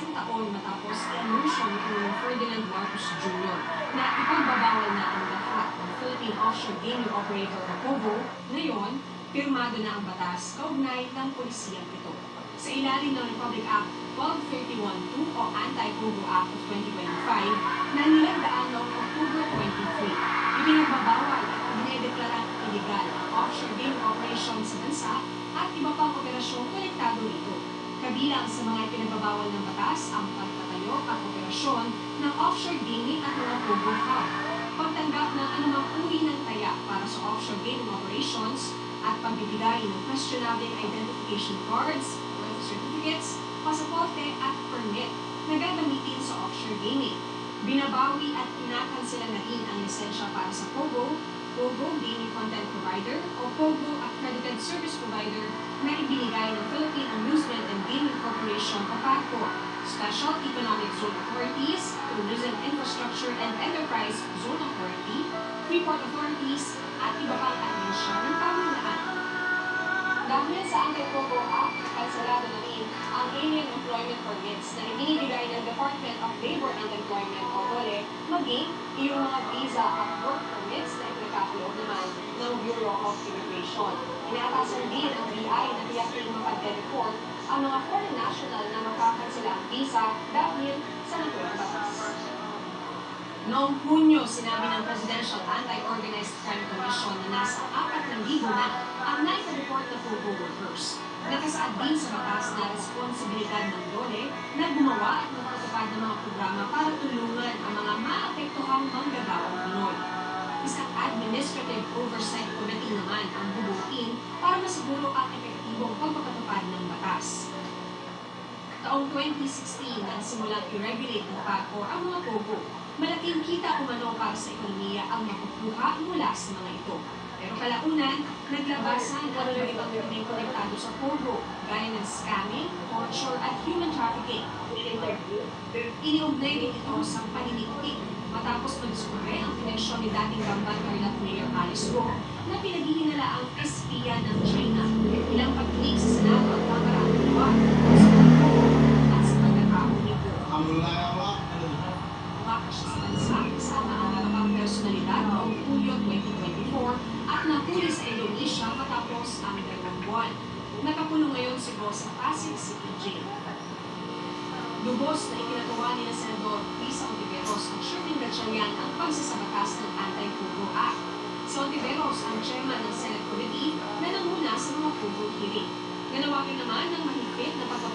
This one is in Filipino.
isang taon matapos i-anunsyo ni Ferdinand Marcos Jr. na ipagbabawal na ang lahat ng Philippine Offshore Gaming Operator o POGO, ngayon, pirmado na ang batas kaugnay ng polisiyang ito. Sa ilalim ng Republic Act 1231-2 o Anti-POGO Act of 2025 na nilagdaan noong October 23, ipinagbabawal at dinedeklarang illegal ang offshore gaming operations sa bansa at iba pang operasyong konektado rito. Kabilang sa mga ipinagbabawal ng batas ang pagtatayo at operasyon ng offshore gaming at mga POGO hub, pagtanggap ng anumang uri ng taya para sa offshore gaming operations at pagbibigay ng questionable identification cards, birth certificates, pasaporte at permit na gagamitin sa offshore gaming. Binabawi at kinakansela na rin ang lisensya para sa POGO, POGO Gaming Content Provider o POGO Accredited Service Provider na ibinigay ng Philippine Amusement and Gaming Corporation o PAGCOR, Special Economic Zone Authorities, Tourism Infrastructure and Enterprise Zone Authority, Freeport Authorities, at iba pang ahensya ng pamahalaan. Dahil sa Anti-POGO Act, kanselado na rin ang alien employment permits na ibinibigay ng Department of Labor and Employment o DOLE, maging yung mga visa at work permits na ipinagkakaloob naman ng Bureau of Immigration. Inaatasan din ang BI na tiyaking mapag-report ang mga foreign national na makakansela ang visa dahil sa naturang batas. Noong Hunyo, sinabi ng Presidential Anti-Organized Crime Commission na nasa 4,000 na ang naita-report na POGO workers. Nakasaad din sa batas na responsibilidad ng DOLE na gumawa at magpatupad ng mga programa para tulungan ang mga maapektuhang manggagawang Pinoy. Isang Administrative Oversight Committee naman ang bubuin para masiguro ang epektibong pagpapatupad ng batas. Taong 2016 nang simulang i-regulate ng PAGCOR ang mga POGO. Malaking kita umano para sa ekonomiya ang makukuha mula sa mga ito. Pero kalaunan, naglabasan ang ibang krimen konektado sa POGO, gaya ng scamming, torture at human trafficking. Iniugnay din ito sa paniniktik matapos madiskubre ang koneksyon ni dating Bamban-Tarlac Mayor Alice Go na pinaghihinala ang espiya ng China. Ilang pagdinig sa Senado at Kamara ang liwag sa POGO at sa pagkakao ni Go. Umakas siya sa bansa kasama ang iba pang personalidad noong Hulyo 2024 at nahuli sa Indonesia matapos ang 2 buwan. Nakakulong ngayon si Go sa Pasig City Jail. Lubos na ikinatuwa ni na Senador Risa Ontiveros ang Sherwin Gatchalian ang pagsasabatas ng Anti-POGO Act. Si Ontiveros ang chairman ng Senate Committee na nanguna sa mga POGO hearing. Nanawagan naman ng mahigpit na pagpapatupad